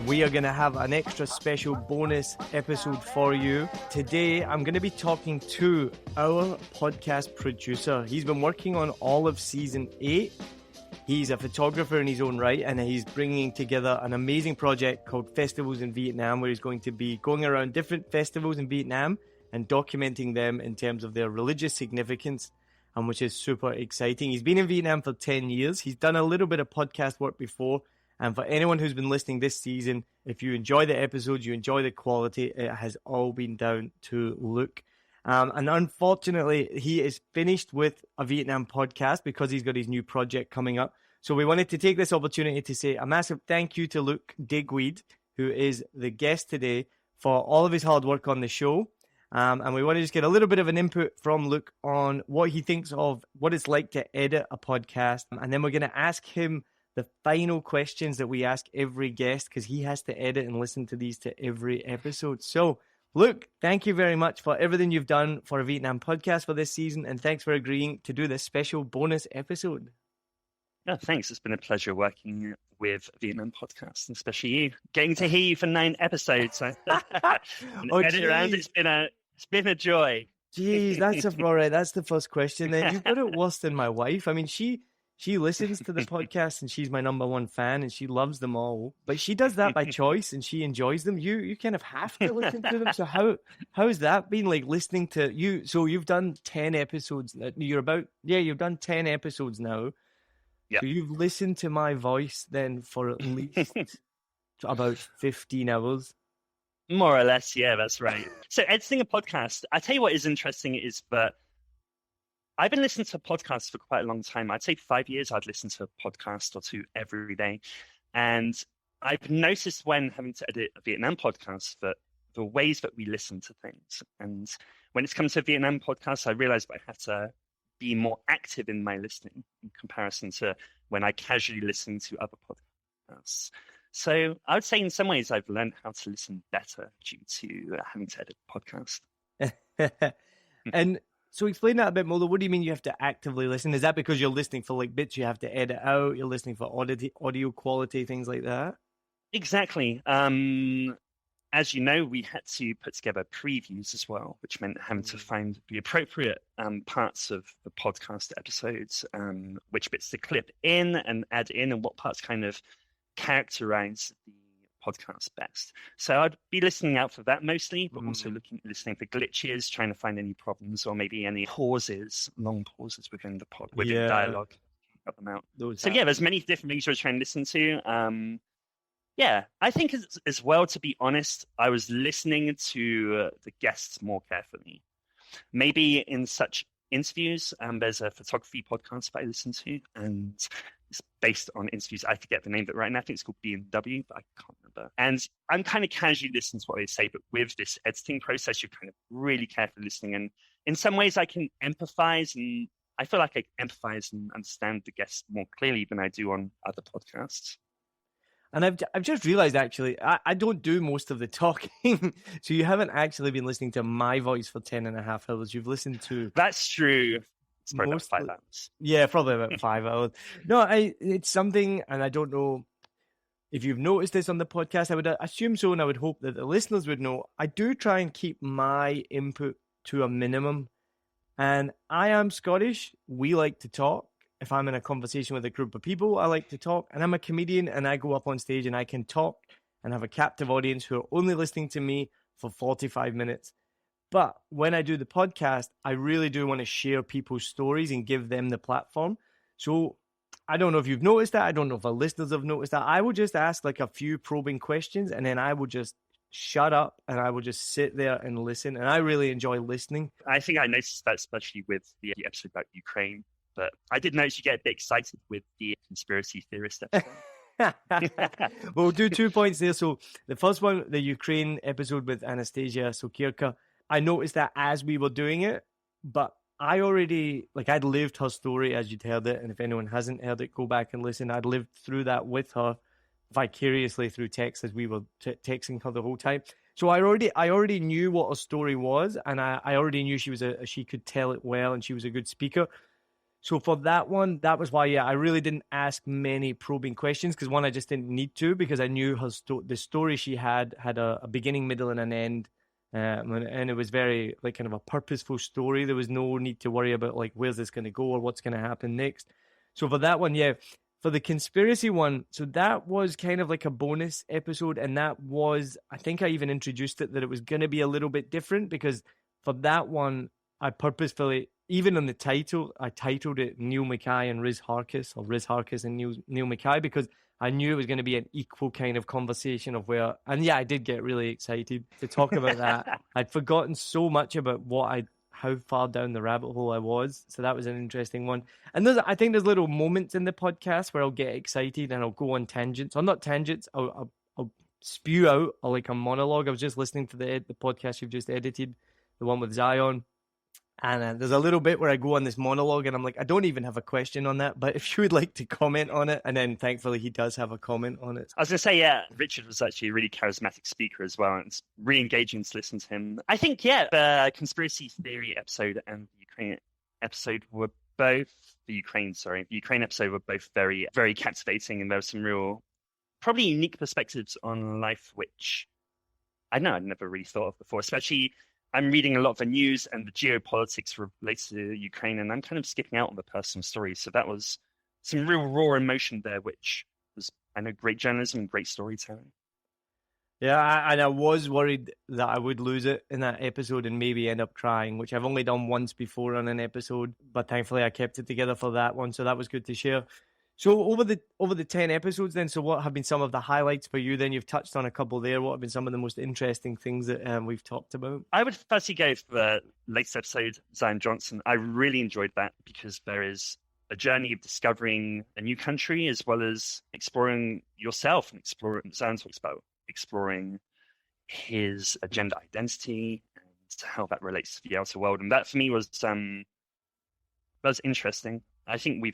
we are going to have an extra special bonus episode for you. Today, I'm going to be talking to our podcast producer. He's been working on all of season 8. He's a photographer in his own right, and he's bringing together an amazing project called Festivals in Vietnam, where he's going to be going around different festivals in Vietnam and documenting them in terms of their religious significance, and which is super exciting. He's been in Vietnam for 10 years. He's done a little bit of podcast work before. And for anyone who's been listening this season, if you enjoy the episodes, you enjoy the quality, it has all been down to Luke. And unfortunately, he is finished with a Vietnam podcast because he's got his new project coming up. So we wanted to take this opportunity to say a massive thank you to Luke Digweed, who is the guest today, for all of his hard work on the show. And we want to just get a little bit of an input from Luke on what he thinks of what it's like to edit a podcast. And then we're going to ask him the final questions that we ask every guest, because he has to edit and listen to these to every episode. So, Luke, thank you very much for everything you've done for a Vietnam podcast for this season. And thanks for agreeing to do this special bonus episode. Yeah, thanks. It's been a pleasure working with Vietnam Podcast, especially you. Getting to hear you for 9 episodes. Edit around, it's been a joy. Jeez, all right. That's the first question. Then you've got it worse than my wife. I mean, she listens to the podcast and she's my number one fan and she loves them all. But she does that by choice and she enjoys them. You kind of have to listen to them. So how has that been, like, listening to you? So you've done 10 episodes. You've done 10 episodes now. Yeah. So you've listened to my voice then for at least about 15 hours. More or less, yeah, that's right. So editing a podcast, I tell you what is interesting is that I've been listening to podcasts for quite a long time. I'd say 5 years I'd listen to a podcast or two every day. And I've noticed when having to edit a Vietnam podcast that the ways that we listen to things. And when it's come to Vietnam podcasts, I realized that I had to be more active in my listening in comparison to when I casually listen to other podcasts. So I would say in some ways I've learned how to listen better due to having to edit a podcast. And so explain that a bit more. What do you mean you have to actively listen? Is that because you're listening for like bits you have to edit out? You're listening for audio quality, things like that? Exactly. As you know, we had to put together previews as well, which meant having to find the appropriate parts of the podcast episodes, which bits to clip in and add in, and what parts kind of characterize the podcast best. So I'd be listening out for that mostly, but also listening for glitches, trying to find any problems or maybe any pauses, long pauses within the dialogue. Cut them out. There's many different things I was trying to listen to. I think as well, to be honest, I was listening to the guests more carefully. Maybe in such interviews, there's a photography podcast that I listen to, and it's based on interviews. I forget the name of it right now. I think it's called B&W, but I can't remember. And I'm kind of casually listening to what they say, but with this editing process, you're kind of really carefully listening. And in some ways, I can empathize, and I feel like I empathize and understand the guests more clearly than I do on other podcasts. And I've just realized, actually, I don't do most of the talking. So you haven't actually been listening to my voice for 10 and a half hours. You've listened to... That's true. It's probably about 5 hours. Yeah, probably about 5 hours. No, it's something, and I don't know if you've noticed this on the podcast. I would assume so, and I would hope that the listeners would know. I do try and keep my input to a minimum. And I am Scottish. We like to talk. If I'm in a conversation with a group of people, I like to talk. And I'm a comedian, and I go up on stage and I can talk and have a captive audience who are only listening to me for 45 minutes. But when I do the podcast, I really do want to share people's stories and give them the platform. So I don't know if you've noticed that. I don't know if our listeners have noticed that. I will just ask like a few probing questions, and then I will just shut up and I will just sit there and listen. And I really enjoy listening. I think I noticed that especially with the episode about Ukraine. But I did notice you get a bit excited with the conspiracy theorist episode. We'll do 2 points there. So the first one, the Ukraine episode with Anastasia Sokirka, I noticed that as we were doing it, but I'd lived her story as you'd heard it. And if anyone hasn't heard it, go back and listen. I'd lived through that with her vicariously through text as we were texting her the whole time. So I already knew what her story was, and I already knew she could tell it well, and she was a good speaker. So for that one, that was why, yeah, I really didn't ask many probing questions because one, I just didn't need to because I knew the story she had a beginning, middle, and an end. And it was very like kind of a purposeful story. There was no need to worry about like where's this going to go or what's going to happen next. So for that one, yeah, for the conspiracy one, so that was kind of like a bonus episode, and that was, I think I even introduced it that it was going to be a little bit different because for that one, I purposefully, even on the title, I titled it Neil Mackay and Riz Harkis, or Riz Harkis and Neil Mackay, because I knew it was going to be an equal kind of conversation of where, and yeah, I did get really excited to talk about that. I'd forgotten so much about how far down the rabbit hole I was. So that was an interesting one. And I think there's little moments in the podcast where I'll get excited and I'll go on tangents. Or not tangents, I'll spew out like a monologue. I was just listening to the podcast you've just edited, the one with Zion. And there's a little bit where I go on this monologue and I'm like, I don't even have a question on that, but if you would like to comment on it. And then thankfully he does have a comment on it. I was going to say, yeah, Richard was actually a really charismatic speaker as well. And it's really engaging to listen to him. I think, yeah, the conspiracy theory episode and the Ukraine episode were both, the Ukraine episode were both very, very captivating. And there were some real, probably unique perspectives on life, which I know I'd never really thought of before, especially I'm reading a lot of the news and the geopolitics related to Ukraine, and I'm kind of skipping out on the personal stories. So that was some real raw emotion there, which was, I know, great journalism and great storytelling. Yeah, and I was worried that I would lose it in that episode and maybe end up crying, which I've only done once before on an episode, but thankfully I kept it together for that one, so that was good to share. So over the 10 episodes then, so what have been some of the highlights for you then? You've touched on a couple there. What have been some of the most interesting things that we've talked about? I would firstly go for the latest episode, Zion Johnson. I really enjoyed that because there is a journey of discovering a new country as well as exploring yourself and Zion talks about exploring his gender identity and how that relates to the outer world. And that for me was interesting. I think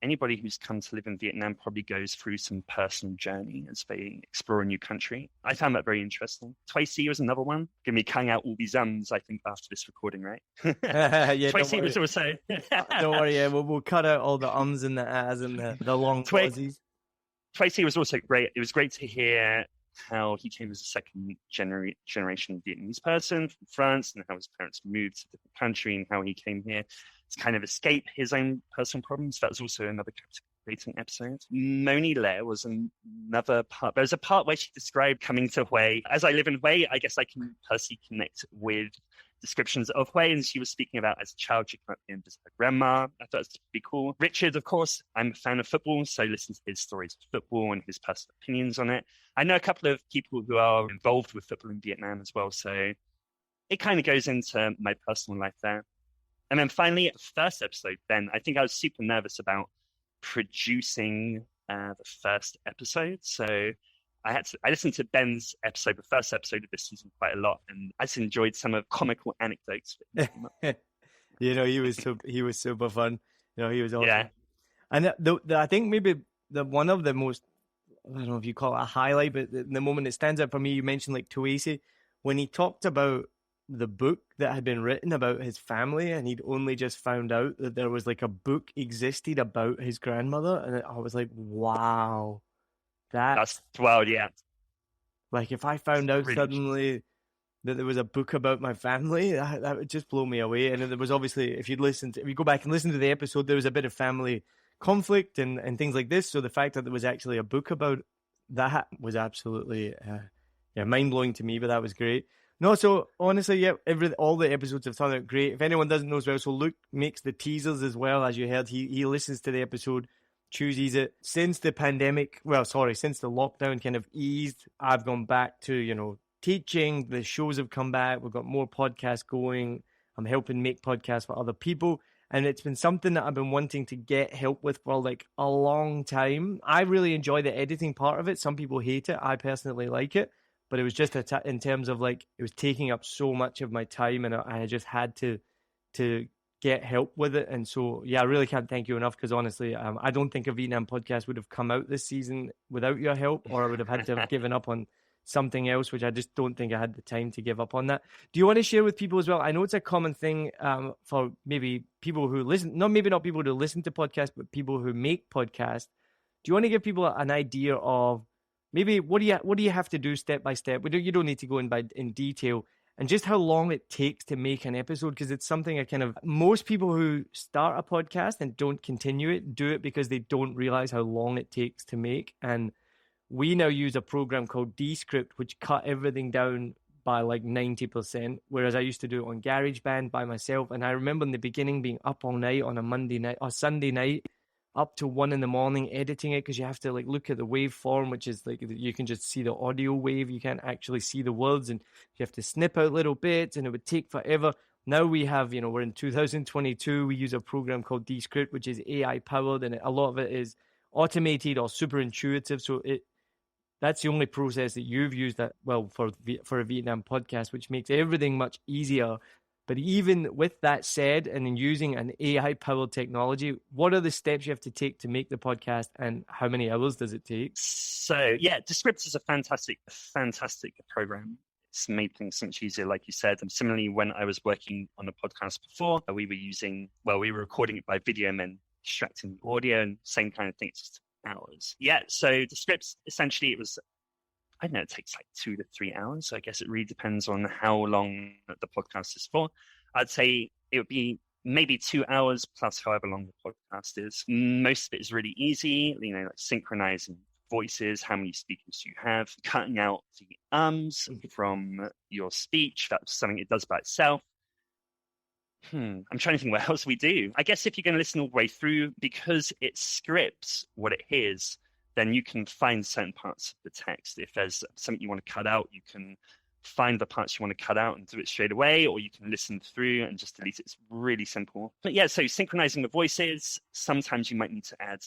anybody who's come to live in Vietnam probably goes through some personal journey as they explore a new country. I found that very interesting. Tracy was another one. Going to be cutting out all these ums, I think, after this recording, right? Yeah, Tracy was also... Don't worry, yeah, we'll cut out all the ums and the ahs and the long pauses. Tracy was also great. It was great to hear how he came as a second generation Vietnamese person from France and how his parents moved to a different country and how he came here to kind of escape his own personal problems. That was also another captivating episode. Moni Lair was another part. There was a part where she described coming to Hue. As I live in Hue, I guess I can personally connect with descriptions of Hue, and she was speaking about as a child she came up here and visit her grandma. I thought it was pretty cool. Richard, of course, I'm a fan of football, so listen to his stories of football and his personal opinions on it. I know a couple of people who are involved with football in Vietnam as well, so it kind of goes into my personal life there. And then finally, the first episode, then I think I was super nervous about producing the first episode. So I listened to Ben's episode, the first episode of this season, quite a lot, and I just enjoyed some of comical anecdotes. You know, he was super fun. You know, he was awesome. Yeah. And I think maybe one of the most, I don't know if you call it a highlight, but the moment that stands out for me, you mentioned like Tuasi, when he talked about the book that had been written about his family, and he'd only just found out that there was like a book existed about his grandmother, and I was like, wow, that's wild. Yeah, like if I found out suddenly that there was a book about my family, that would just blow me away. And there was obviously, if you go back and listen to the episode, there was a bit of family conflict and things like this, so the fact that there was actually a book about that was absolutely mind-blowing to me, but that was great. No, so honestly, yeah, all the episodes have turned out great. If anyone doesn't know as well, so Luke makes the teasers as well, as you heard. He listens to the episode, chooses it. Since the lockdown kind of eased, I've gone back to, teaching. The shows have come back. We've got more podcasts going. I'm helping make podcasts for other people. And it's been something that I've been wanting to get help with for like a long time. I really enjoy the editing part of it. Some people hate it. I personally like it. But it was just in terms of like, it was taking up so much of my time, and I just had to get help with it. And so, yeah, I really can't thank you enough, because honestly, I don't think a Vietnam podcast would have come out this season without your help, or I would have had to have given up on something else, which I just don't think I had the time to give up on that. Do you want to share with people as well? I know it's a common thing for maybe people who listen, maybe not people who listen to podcasts, but people who make podcasts. Do you want to give people an idea of maybe what do you have to do step by step? You don't need to go in detail, and just how long it takes to make an episode, because it's something most people who start a podcast and don't continue it do it because they don't realize how long it takes to make. And we now use a program called Descript, which cut everything down by like 90%, whereas I used to do it on GarageBand by myself. And I remember in the beginning being up all night on a Monday night or Sunday night, up to 1 a.m, editing it, because you have to like look at the waveform, which is like you can just see the audio wave, you can't actually see the words, and you have to snip out little bits, and it would take forever. Now we have, we're in 2022, we use a program called Descript, which is AI powered, and a lot of it is automated or super intuitive. So that's the only process that you've used for a Vietnam podcast, which makes everything much easier. But even with that said, and in using an AI-powered technology, what are the steps you have to take to make the podcast, and how many hours does it take? So, yeah, Descript is a fantastic program. It's made things so much easier, like you said. And similarly, when I was working on a podcast before, we were recording it by video and then extracting the audio, and same kind of thing. It's just hours. Yeah, so Descript, essentially, it takes like 2 to 3 hours. So I guess it really depends on how long the podcast is for. I'd say it would be maybe 2 hours plus however long the podcast is. Most of it is really easy, like synchronizing voices, how many speakers you have, cutting out the ums from your speech. That's something it does by itself. I'm trying to think what else we do. I guess if you're going to listen all the way through, because it scripts what it hears, then you can find certain parts of the text. If there's something you want to cut out, you can find the parts you want to cut out and do it straight away, or you can listen through and just delete it. It's really simple. But yeah, so synchronizing the voices, sometimes you might need to add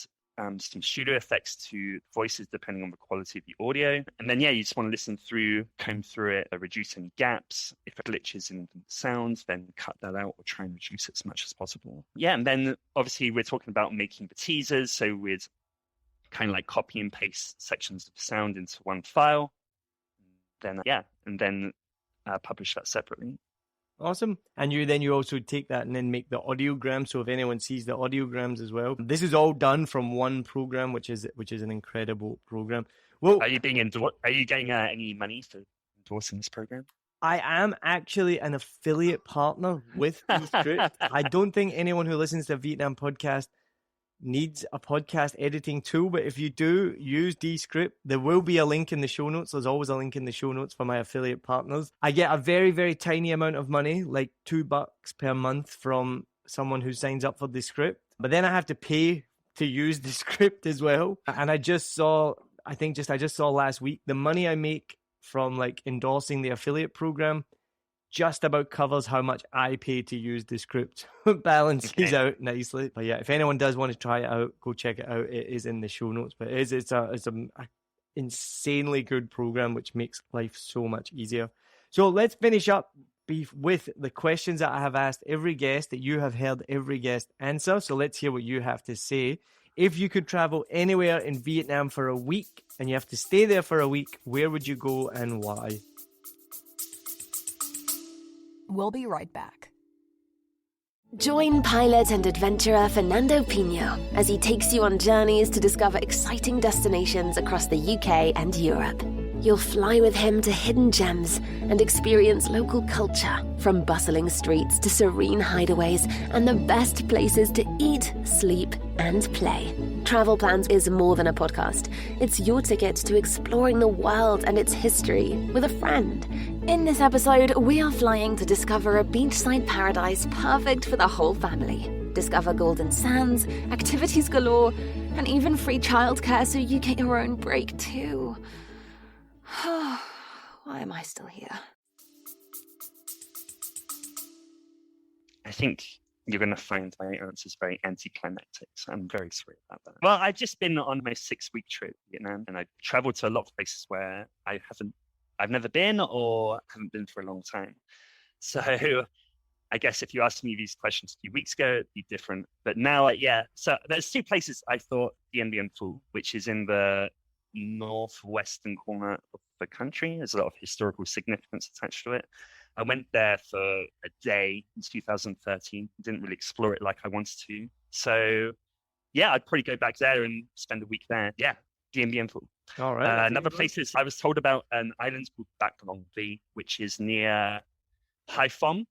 some studio effects to voices depending on the quality of the audio. And then, you just want to listen through, comb through it, reduce any gaps. If it glitches in the sounds, then cut that out or try and reduce it as much as possible. Yeah, and then obviously we're talking about making the teasers. So we'd kind of like copy and paste sections of sound into one file, then publish that separately. Awesome. And you also take that and then make the audiograms. So if anyone sees the audiograms as well, this is all done from one program, which is an incredible program. Well, are you getting any money for endorsing this program? I am actually an affiliate partner with Descript. I don't think anyone who listens to a Vietnam podcast needs a podcast editing tool, but if you do use Descript, there will be a link in the show notes. There's always a link in the show notes for my affiliate partners. I get a very, very tiny amount of money, like $2 per month, from someone who signs up for Descript, but then I have to pay to use Descript as well. And I just saw last week, the money I make from like endorsing the affiliate program just about covers how much I pay to use Descript. Balances out nicely. But yeah, if anyone does want to try it out, go check it out. It is in the show notes. But it's a insanely good program, which makes life so much easier. So let's finish up with the questions that I have asked every guest, that you have heard every guest answer. So let's hear what you have to say. If you could travel anywhere in Vietnam for a week and you have to stay there for a week, where would you go and why? We'll be right back. Join pilot and adventurer Fernando Pino as he takes you on journeys to discover exciting destinations across the UK and Europe. You'll fly with him to hidden gems and experience local culture, from bustling streets to serene hideaways and the best places to eat, sleep, and play. Travel Plans is more than a podcast. It's your ticket to exploring the world and its history with a friend. In this episode, we are flying to discover a beachside paradise perfect for the whole family. Discover golden sands, activities galore, and even free childcare so you get your own break too. Why am I still here? I think you're going to find my answers very anticlimactic, so I'm very sorry about that. Well, I've just been on my 6-week trip to Vietnam, and I've traveled to a lot of places where I've never been or haven't been for a long time. So I guess if you asked me these questions a few weeks ago, it'd be different. But now, so there's 2 places I thought, the Dien Bien Phu, which is in the northwestern corner of the country. There's a lot of historical significance attached to it. I went there for a day in 2013. Didn't really explore it like I wanted to. So yeah, I'd probably go back there and spend a week there. Yeah, bien bientôt. All right. Another place is I was told about an island called Bac Long, which is near Haiphong.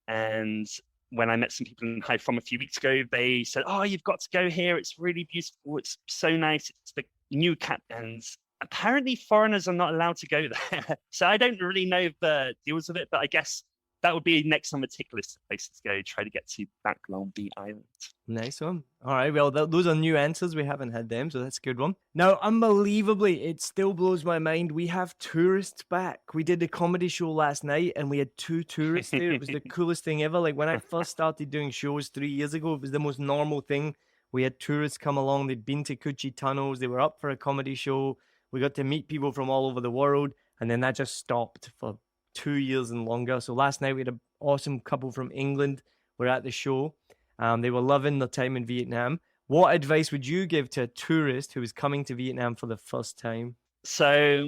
And when I met some people in Haiphong a few weeks ago, they said, "Oh, you've got to go here. It's really beautiful. It's so nice. It's the new cap." And apparently foreigners are not allowed to go there. So I don't really know the deals of it, but I guess that would be next on the tick list of places to go, try to get to Bac Long Island. Nice one. All right. Well, those are new answers. We haven't had them, so that's a good one. Now, unbelievably, it still blows my mind. We have tourists back. We did the comedy show last night, and we had 2 tourists there. It was the coolest thing ever. Like when I first started doing shows 3 years ago, it was the most normal thing. We had tourists come along. They'd been to Kuchi tunnels. They were up for a comedy show. We got to meet people from all over the world, and then that just stopped for 2 years and longer. So last night we had an awesome couple from England were at the show. They were loving their time in Vietnam. What advice would you give to a tourist who was coming to Vietnam for the first time? So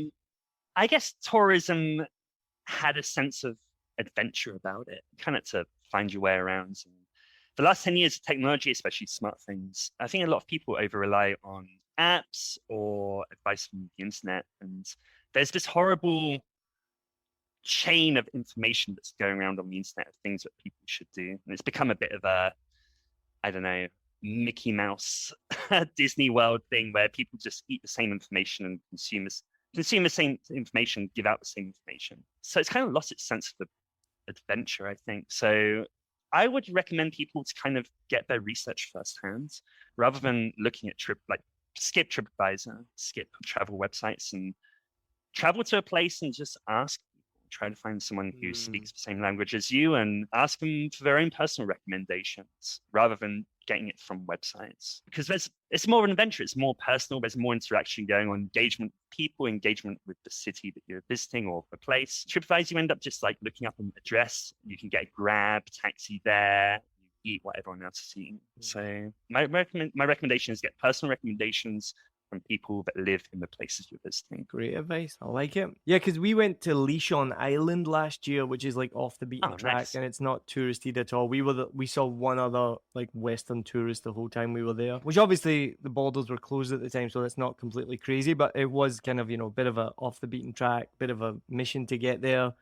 I guess tourism had a sense of adventure about it, kind of to find your way around. And the last 10 years of technology, especially smartphones, I think a lot of people over-rely on apps or advice from the internet. And there's this horrible chain of information that's going around on the internet of things that people should do. And it's become a bit of a, I don't know, Mickey Mouse Disney World thing where people just eat the same information and consume the same information, give out the same information. So it's kind of lost its sense of adventure, I think. So I would recommend people to kind of get their research firsthand rather than looking at skip TripAdvisor, skip travel websites, and travel to a place and just ask. Try to find someone who speaks the same language as you and ask them for their own personal recommendations rather than getting it from websites. Because it's more of an adventure. It's more personal. There's more interaction going on, engagement with people, engagement with the city that you're visiting or the place. TripAdvisor, you end up just like looking up an address. You can get a Grab, taxi there. You eat what everyone else is eating. So my recommendation is get personal recommendations from people that live in the places you're visiting. Great advice. I like it. Yeah, because we went to Lishon Island last year, which is like off the beaten track, nice. And it's not touristy at all. We saw one other like Western tourist the whole time we were there, which obviously the borders were closed at the time, so that's not completely crazy, but it was kind of, a bit of a off the beaten track, bit of a mission to get there.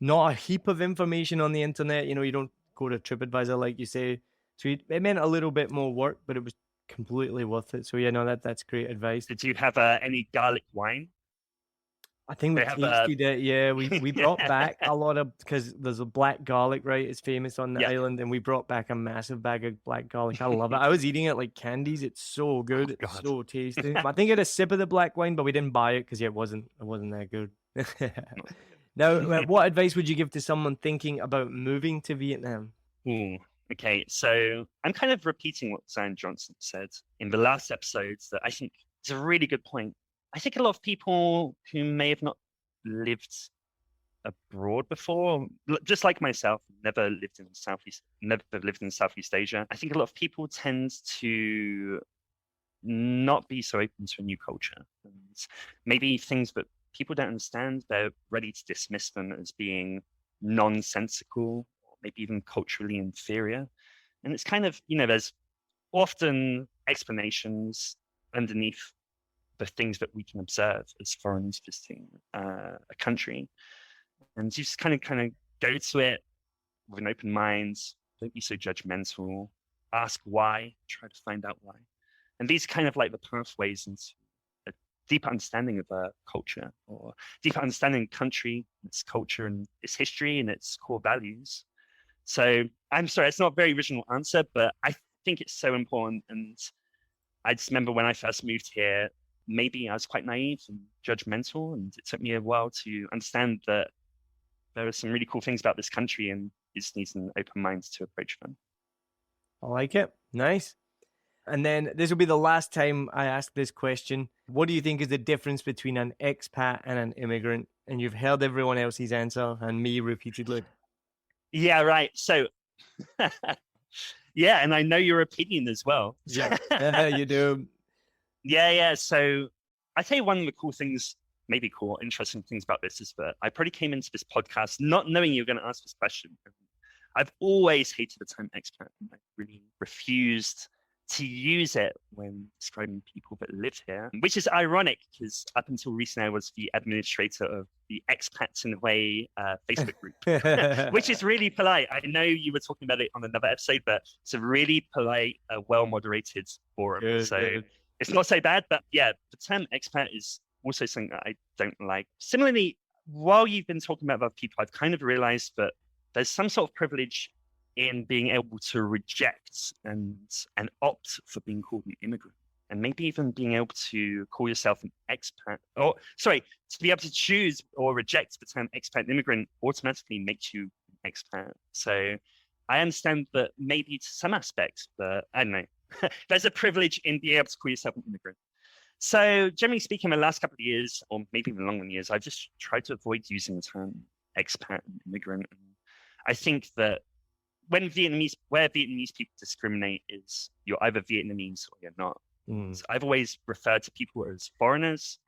Not a heap of information on the internet. You don't go to TripAdvisor like you say. So it meant a little bit more work, but it was completely worth it. So yeah, no, that's great advice. Did you have any garlic wine? I think we tasted it. Yeah, we brought back a lot of, because there's a black garlic, right? It's famous on the island, and we brought back a massive bag of black garlic. I love it. I was eating it like candies. It's so good. It's so tasty. I think I had a sip of the black wine, but we didn't buy it because it wasn't that good. Now, what advice would you give to someone thinking about moving to Vietnam? Okay, so I'm kind of repeating what Zion Johnson said in the last episodes that I think is a really good point. I think a lot of people who may have not lived abroad before, just like myself, never lived in Southeast Asia. I think a lot of people tend to not be so open to a new culture. And maybe things that people don't understand, they're ready to dismiss them as being nonsensical, maybe even culturally inferior. And it's kind of, there's often explanations underneath the things that we can observe as foreigners visiting a country. And you just kind of go to it with an open mind, don't be so judgmental, ask why, try to find out why. And these are kind of like the pathways into a deeper understanding of a culture, or deeper understanding of country, its culture and its history and its core values. So I'm sorry, it's not a very original answer, but I think it's so important. And I just remember when I first moved here, maybe I was quite naive and judgmental, and it took me a while to understand that there are some really cool things about this country, and you just need an open mind to approach them. I like it. Nice. And then this will be the last time I ask this question. What do you think is the difference between an expat and an immigrant? And you've heard everyone else's answer and me repeatedly. Yeah, right. So, yeah, and I know your opinion as well. Yeah, you do. Yeah. So I tell you, one of the cool things, maybe cool, interesting things about this is that I probably came into this podcast not knowing you were going to ask this question. I've always hated the term expat. I really refused to use it when describing people that live here, which is ironic because up until recently I was the administrator of the Expats in Hawaii Facebook group, which is really polite. I know you were talking about it on another episode, but it's a really polite, well-moderated forum. Good. It's not so bad, but yeah, the term expat is also something that I don't like. Similarly, while you've been talking about other people, I've kind of realized that there's some sort of privilege in being able to reject and opt for being called an immigrant, and maybe even being able to call yourself an expat, or sorry, to be able to choose or reject the term expat and immigrant automatically makes you an expat. So I understand that maybe to some aspects, but I don't know, there's a privilege in being able to call yourself an immigrant. So generally speaking, the last couple of years, or maybe even longer than years, I've just tried to avoid using the term expat and immigrant. And I think that where Vietnamese people discriminate is you're either Vietnamese or you're not. So I've always referred to people as foreigners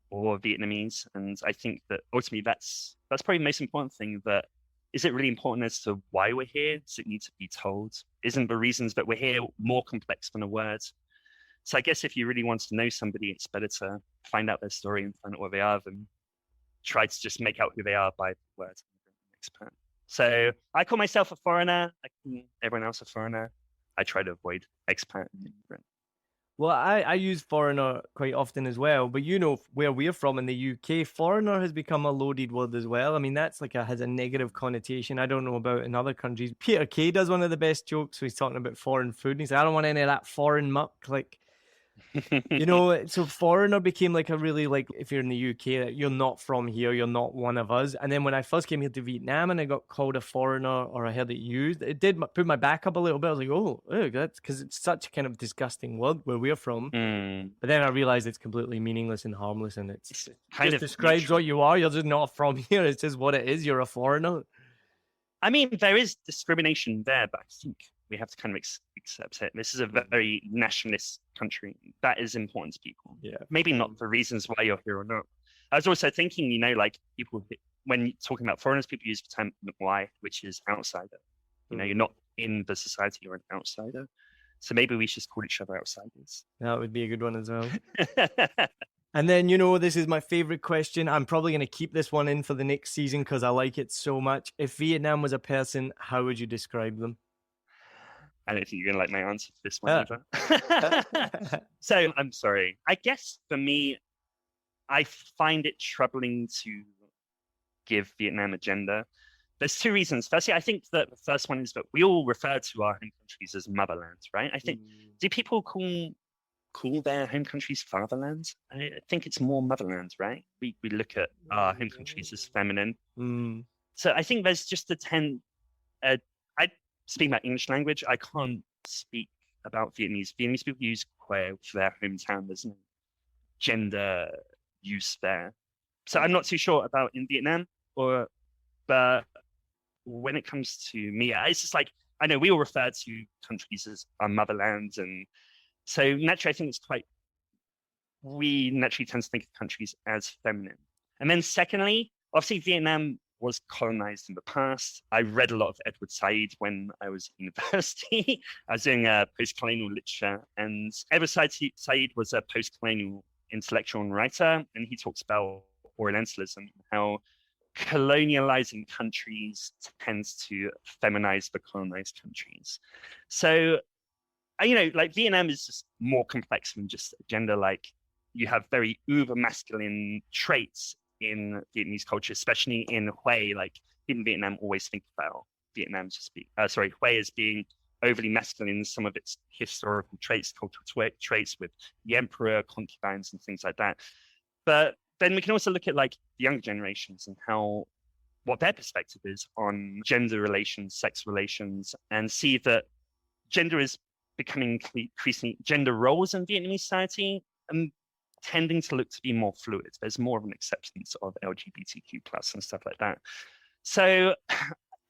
or Vietnamese, and I think that ultimately that's probably the most important thing. That is it really important as to why we're here? Does it need to be told? Isn't the reasons that we're here more complex than a word? So I guess if you really want to know somebody, it's better to find out their story and find out where they are than try to just make out who they are by the word expat. So I call myself a foreigner. I call everyone else a foreigner. I try to avoid expat and immigrant. Well, I use foreigner quite often as well, but you know where we're from in the UK, foreigner has become a loaded word as well. I mean, that's like has a negative connotation. I don't know about in other countries. Peter Kay does one of the best jokes. So he's talking about foreign food. And he's like, I don't want any of that foreign muck. Like, you know, so foreigner became like a really, like, if you're in the UK, you're not from here, you're not one of us. And then when I first came here to Vietnam and I got called a foreigner, or I heard it used, it did put my back up a little bit. I was like, oh, that's because it's such a kind of disgusting word where we're from. But then I realized it's completely meaningless and harmless, and it kind of describes what you are. You're just not from here. It's just what it is. You're a foreigner. I mean, there is discrimination there, but I think we have to kind of accept it. This is a very nationalist country. That is important to people. Yeah. Maybe not for reasons why you're here or not. I was also thinking, you know, like people, when talking about foreigners, people use the term "why," which is outsider. You know, you're not in the society, you're an outsider. So maybe we should call each other outsiders. That would be a good one as well. And then, you know, this is my favorite question. I'm probably going to keep this one in for the next season because I like it so much. If Vietnam was a person, how would you describe them? I don't think you're going to like my answer to this one either. So I'm sorry. I guess for me, I find it troubling to give Vietnam a gender. There's two reasons. Firstly, I think that the first one is that we all refer to our home countries as motherland, right? I think, do people call their home countries fatherland? I think it's more motherland, right? We look at our home countries as feminine. So I think there's just I speak about English language. I can't speak about Vietnamese. Vietnamese people use queer for their hometown. There's no gender use there. So I'm not too sure about in Vietnam, but when it comes to me, it's just like, I know we all refer to countries as our motherland, and so naturally, I think we naturally tend to think of countries as feminine. And then secondly, obviously Vietnam was colonized in the past. I read a lot of Edward Said when I was at university. I was doing post-colonial literature, and Edward Said was a post-colonial intellectual and writer, and he talks about Orientalism, how colonializing countries tends to feminize the colonized countries. So, you know, like Vietnam is just more complex than just gender. Like you have very uber masculine traits in Vietnamese culture, especially in Hue. Like in Vietnam, always think about Vietnam Hue as being overly masculine in some of its historical traits, cultural traits with the emperor, concubines, and things like that. But then we can also look at like the younger generations and what their perspective is on gender relations, sex relations, and see that gender is becoming increasingly, gender roles in Vietnamese society and tending to look to be more fluid. There's more of an acceptance of LGBTQ plus and stuff like that. So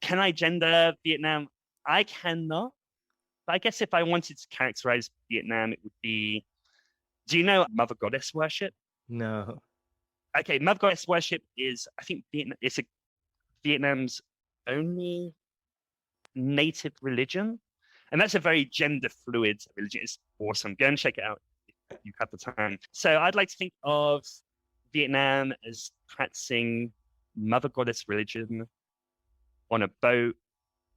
can I gender Vietnam? I cannot. But I guess if I wanted to characterize Vietnam, it would be Do you know Mother Goddess worship? No. Okay, Mother Goddess worship is, I think, it's Vietnam's only native religion. And that's a very gender fluid religion. It's awesome. Go and check it out if you have the time. So I'd like to think of Vietnam as practicing Mother Goddess religion on a boat,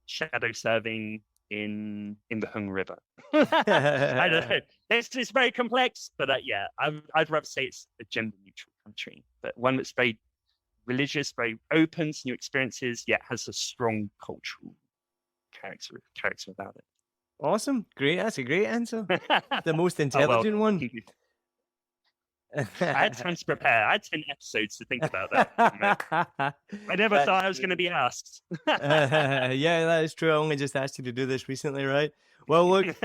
shadow serving in the Hung River. I don't know. It's very complex, but yeah, I'd rather say it's a gender neutral country, but one that's very religious, very open to new experiences, yet has a strong cultural character about it. Awesome. Great. That's a great answer. The most intelligent one. I had time to prepare. I had 10 episodes to think about that. I never thought I was going to be asked. Yeah, that is true. I only just asked you to do this recently, right? Well, look,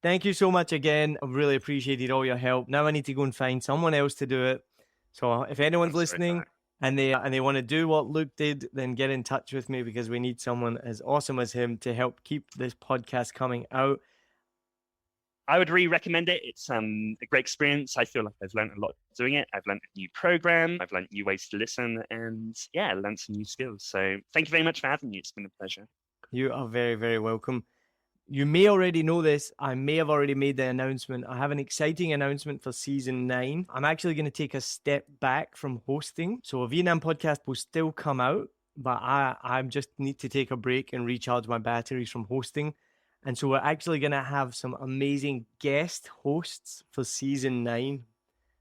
thank you so much again. I've really appreciated all your help. Now I need to go and find someone else to do it. So if anyone's listening and they want to do what Luke did, then get in touch with me, because we need someone as awesome as him to help keep this podcast coming out. I would really recommend it. It's a great experience. I feel like I've learned a lot doing it. I've learned a new program. I've learned new ways to listen, and yeah, learned some new skills. So thank you very much for having me. It's been a pleasure. You are very, very welcome. You may already know this. I may have already made the announcement. I have an exciting announcement for season 9. I'm actually going to take a step back from hosting. So a Vietnam podcast will still come out, but I just need to take a break and recharge my batteries from hosting. And so we're actually going to have some amazing guest hosts for season 9.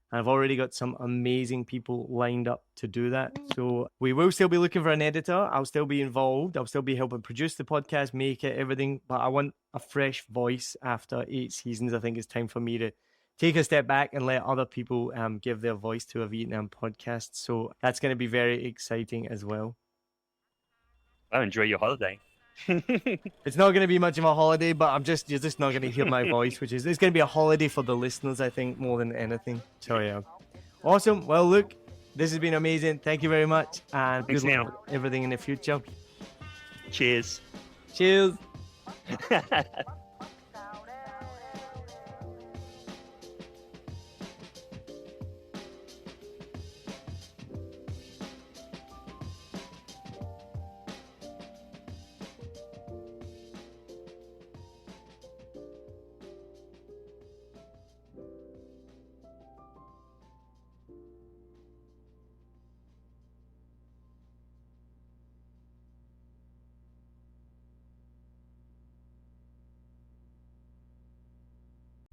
I've already got some amazing people lined up to do that. So we will still be looking for an editor. I'll still be involved. I'll still be helping produce the podcast, make it, everything. But I want a fresh voice after 8 seasons. I think it's time for me to take a step back and let other people give their voice to a Vietnam podcast. So that's going to be very exciting as well. Oh, enjoy your holiday. It's not going to be much of a holiday, but you're just not going to hear my voice, it's going to be a holiday for the listeners, I think, more than anything. So yeah, awesome. Well, look, this has been amazing. Thank you very much, and good luck with everything in the future. Cheers.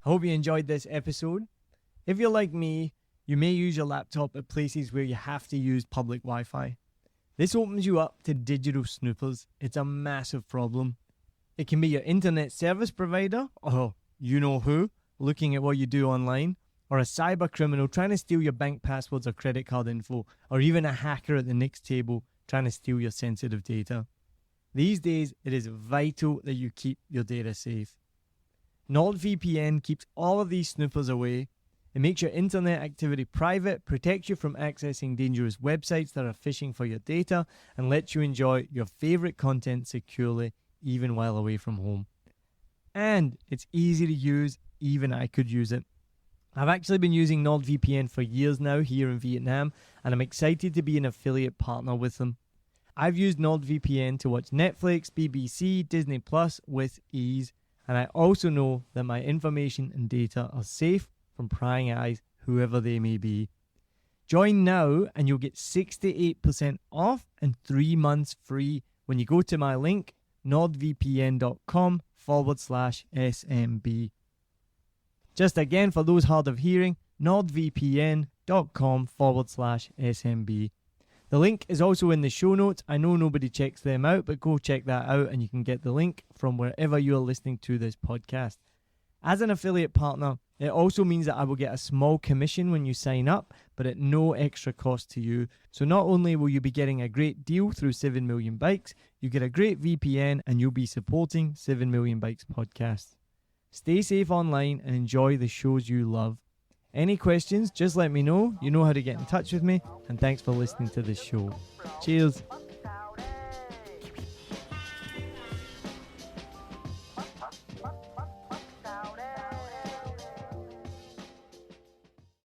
I hope you enjoyed this episode. If you're like me, you may use your laptop at places where you have to use public Wi-Fi. This opens you up to digital snoopers. It's a massive problem. It can be your internet service provider, or you know who, looking at what you do online, or a cyber criminal trying to steal your bank passwords or credit card info, or even a hacker at the next table trying to steal your sensitive data. These days, it is vital that you keep your data safe. NordVPN keeps all of these snoopers away. It makes your internet activity private, protects you from accessing dangerous websites that are phishing for your data, and lets you enjoy your favorite content securely, even while away from home. And it's easy to use, even I could use it. I've actually been using NordVPN for years now here in Vietnam, and I'm excited to be an affiliate partner with them. I've used NordVPN to watch Netflix, BBC, Disney Plus with ease, and I also know that my information and data are safe from prying eyes, whoever they may be. Join now and you'll get 68% off and 3 months free when you go to my link, nordvpn.com/SMB. Just again, for those hard of hearing, nordvpn.com/SMB. The link is also in the show notes. I know nobody checks them out, but go check that out and you can get the link from wherever you are listening to this podcast. As an affiliate partner, it also means that I will get a small commission when you sign up, but at no extra cost to you. So not only will you be getting a great deal through 7 Million Bikes, you get a great VPN and you'll be supporting 7 Million Bikes podcast. Stay safe online and enjoy the shows you love. Any questions, just let me know. You know how to get in touch with me. And thanks for listening to this show. Cheers.